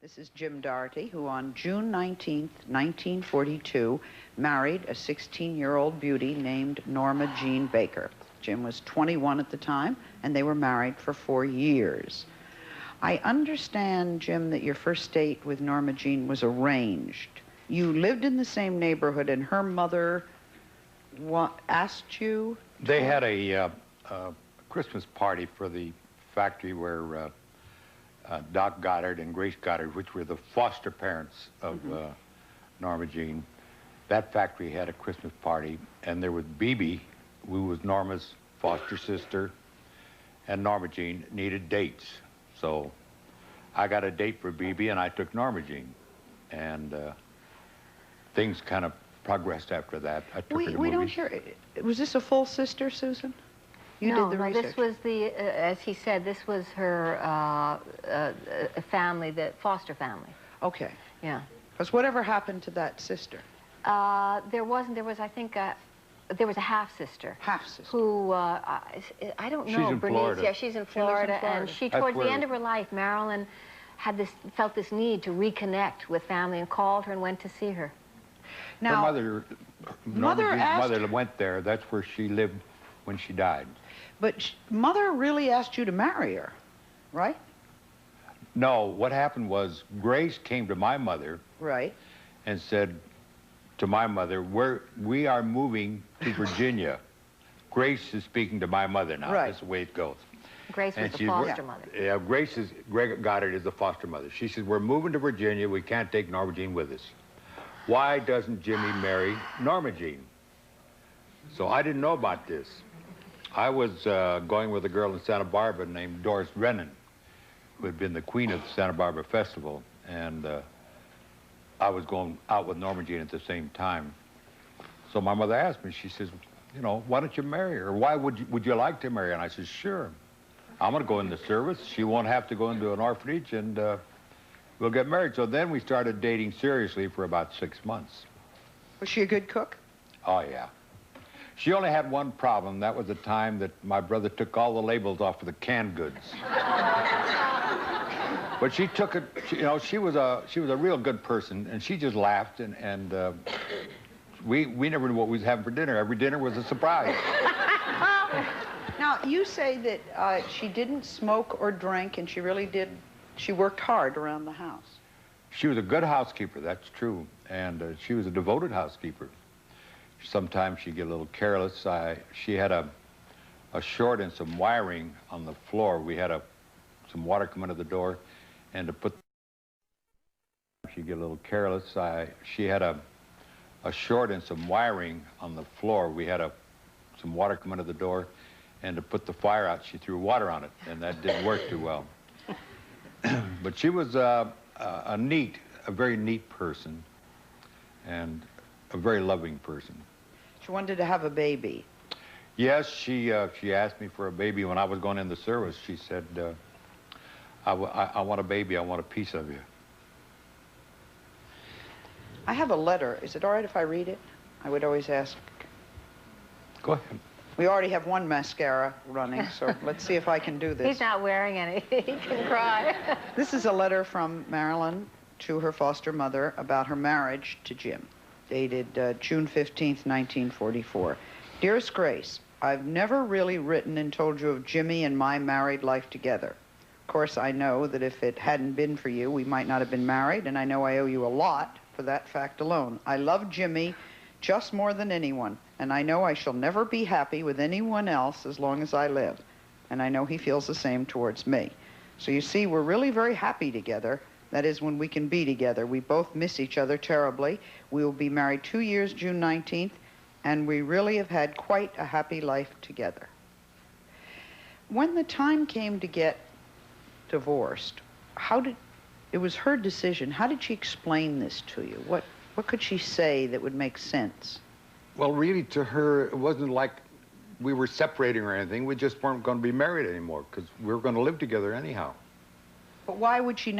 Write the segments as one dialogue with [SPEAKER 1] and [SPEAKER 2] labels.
[SPEAKER 1] This is Jim Dougherty, who on June 19th, 1942, married a 16-year-old beauty named Norma Jean Baker. Jim was 21 at the time, and they were married for 4 years. I understand, Jim, that your first date with Norma Jean was arranged. You lived in the same neighborhood, and her mother asked you?
[SPEAKER 2] They had a Christmas party for the factory where Doc Goddard and Grace Goddard, which were the foster parents of Norma Jean. That factory had a Christmas party, and there was Bebe, who was Norma's foster sister, and Norma Jean needed dates. So I got a date for Bebe, and I took Norma Jean. And things kind of progressed after that. I took her to
[SPEAKER 1] We
[SPEAKER 2] movies.
[SPEAKER 1] don't hear. Was this a full sister, Susan? You did the research.
[SPEAKER 3] This was the, as he said, this was her family, the foster family.
[SPEAKER 1] Okay.
[SPEAKER 3] Yeah.
[SPEAKER 1] Because whatever happened to that sister?
[SPEAKER 3] There was, I think, there was a half-sister.
[SPEAKER 1] Half-sister.
[SPEAKER 3] Who, I don't know.
[SPEAKER 2] She's in
[SPEAKER 3] Bernice,
[SPEAKER 2] Florida.
[SPEAKER 3] yeah, she's in Florida. And she, towards the end of her life, Marilyn felt this need to reconnect with family and called her and went to see her.
[SPEAKER 1] Now,
[SPEAKER 2] her mother went there. That's where she lived when she died.
[SPEAKER 1] But Mother really asked you to marry her, right?
[SPEAKER 2] No, what happened was Grace came to my mother
[SPEAKER 1] Right.
[SPEAKER 2] and said to my mother, we are moving to Virginia. Grace is speaking to my mother now.
[SPEAKER 1] Right.
[SPEAKER 2] That's the way it goes.
[SPEAKER 3] Grace was the foster mother.
[SPEAKER 2] Yeah, Greg Goddard is the foster mother. She says, we're moving to Virginia. We can't take Norma Jean with us. Why doesn't Jimmy marry Norma Jean? So I didn't know about this. I was going with a girl in Santa Barbara named Doris Brennan, who had been the queen of the Santa Barbara Festival, and I was going out with Norma Jean at the same time. So my mother asked me, she says, you know, why don't you marry her? Why would you like to marry her? And I said, sure. I'm going to go in the service. She won't have to go into an orphanage, and we'll get married. So then we started dating seriously for about 6 months.
[SPEAKER 1] Was she a good cook?
[SPEAKER 2] Oh, yeah. She only had one problem. That was the time that my brother took all the labels off of the canned goods. But she took it, you know, she was a real good person, and she just laughed, and we never knew what we was having for dinner. Every dinner was a surprise.
[SPEAKER 1] Now, you say that she didn't smoke or drink, and she worked hard around the house.
[SPEAKER 2] She was a good housekeeper, that's true, and she was a devoted housekeeper. Sometimes she'd get a little careless. She had a short and some wiring on the floor. We had some water come into the door, and to put... She'd get a little careless. She had a short and some wiring on the floor. We had some water come into the door, and to put the fire out, she threw water on it, and that didn't work too well. But she was a very neat person, and a very loving person.
[SPEAKER 1] She wanted to have a baby.
[SPEAKER 2] Yes, she asked me for a baby when I was going in the service. She said, I want a baby. I want a piece of you.
[SPEAKER 1] I have a letter. Is it all right if I read it? I would always ask.
[SPEAKER 2] Go ahead.
[SPEAKER 1] We already have one mascara running, so let's see if I can do this.
[SPEAKER 3] He's not wearing any. He can cry.
[SPEAKER 1] This is a letter from Marilyn to her foster mother about her marriage to Jim, dated June 15th, 1944. Dearest Grace, I've never really written and told you of Jimmy and my married life together. Of course, I know that if it hadn't been for you, we might not have been married, and I know I owe you a lot for that fact alone. I love Jimmy just more than anyone, and I know I shall never be happy with anyone else as long as I live, and I know he feels the same towards me. So you see, we're really very happy together. That is, when we can be together. We both miss each other terribly. We will be married 2 years, June 19th, and we really have had quite a happy life together. When the time came to get divorced, it was her decision. How did she explain this to you? What could she say that would make sense?
[SPEAKER 2] Well, really, to her, it wasn't like we were separating or anything. We just weren't going to be married anymore, because we were going to live together anyhow.
[SPEAKER 1] But why would she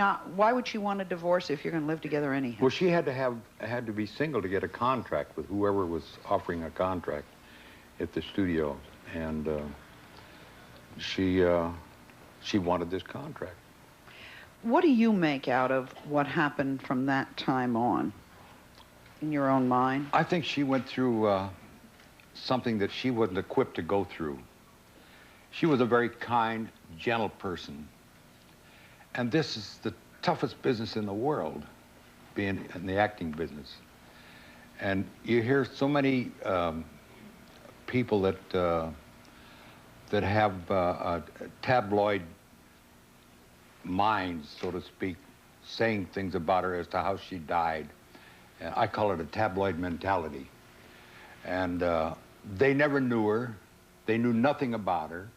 [SPEAKER 1] want a divorce if you're going to live together anyhow?
[SPEAKER 2] Well, she had to be single to get a contract with whoever was offering a contract at the studio, and she wanted this contract.
[SPEAKER 1] What do you make out of what happened from that time on, in your own mind?
[SPEAKER 2] I think she went through something that she wasn't equipped to go through. She was a very kind, gentle person. And this is the toughest business in the world, being in the acting business. And you hear so many people that have tabloid minds, so to speak, saying things about her as to how she died. And I call it a tabloid mentality. And they never knew her. They knew nothing about her.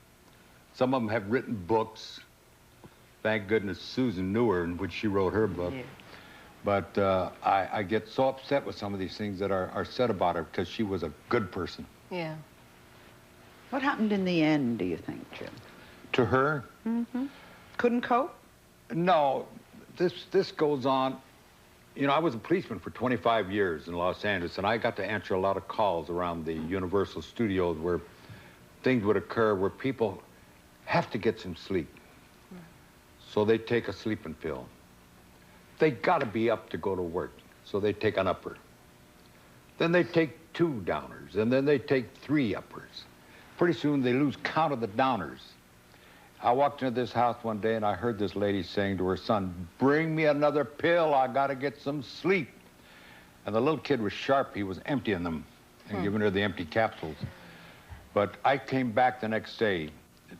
[SPEAKER 2] Some of them have written books. Thank goodness Susan knew her, in which she wrote her book. Yeah. But I get so upset with some of these things that are said about her because she was a good person.
[SPEAKER 3] Yeah.
[SPEAKER 1] What happened in the end, do you think, Jim?
[SPEAKER 2] To her?
[SPEAKER 1] Mm-hmm. Couldn't cope?
[SPEAKER 2] No. This goes on. You know, I was a policeman for 25 years in Los Angeles, and I got to answer a lot of calls around the Universal Studios where things would occur where people have to get some sleep. So they take a sleeping pill. They gotta be up to go to work, so they take an upper. Then they take 2 downers, and then they take 3 uppers. Pretty soon they lose count of the downers. I walked into this house one day and I heard this lady saying to her son, "Bring me another pill, I gotta get some sleep." And the little kid was sharp, he was emptying them and giving her the empty capsules. But I came back the next day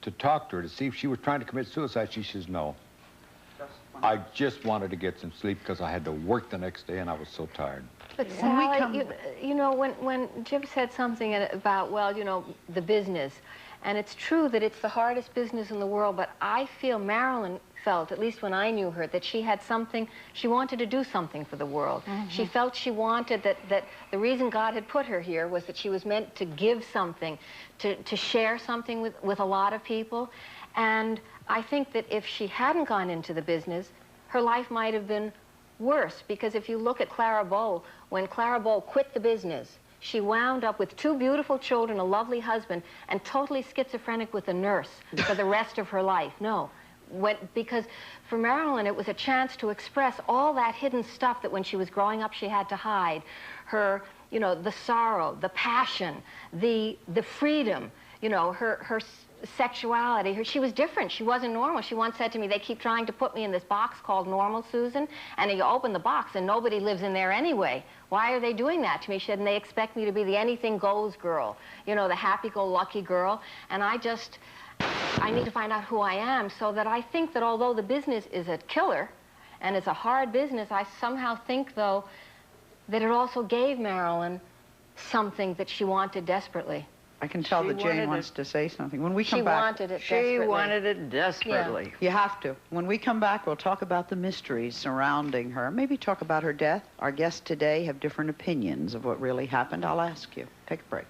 [SPEAKER 2] to talk to her to see if she was trying to commit suicide. She says, "No. I just wanted to get some sleep because I had to work the next day and I was so tired."
[SPEAKER 3] But Sally, you know, when Jim said something about, well, you know, the business, and it's true that it's the hardest business in the world, but I feel Marilyn felt, at least when I knew her, that she had something, she wanted to do something for the world. Mm-hmm. She felt she wanted that the reason God had put her here was that she was meant to give something, to share something with a lot of people. And I think that if she hadn't gone into the business, her life might have been worse, because if you look at Clara Bow, when Clara Bow quit the business, she wound up with 2 beautiful children, a lovely husband, and totally schizophrenic with a nurse for the rest of her life. No. Because for Marilyn, it was a chance to express all that hidden stuff that when she was growing up she had to hide. Her, you know, the sorrow, the passion, the freedom, you know, her sexuality. She was different. She wasn't normal. She once said to me, "They keep trying to put me in this box called normal, Susan, and you open the box and nobody lives in there anyway. Why are they doing that to me?" She said, "And they expect me to be the anything-goes girl, you know, the happy-go-lucky girl, and I need to find out who I am." So that I think that although the business is a killer and it's a hard business, I somehow think, though, that it also gave Marilyn something that she wanted desperately.
[SPEAKER 1] I can tell that Jane wants to say something. When we come back...
[SPEAKER 3] She wanted it desperately.
[SPEAKER 4] She wanted it desperately.
[SPEAKER 1] Yeah. You have to. When we come back, we'll talk about the mysteries surrounding her. Maybe talk about her death. Our guests today have different opinions of what really happened. I'll ask you. Take a break.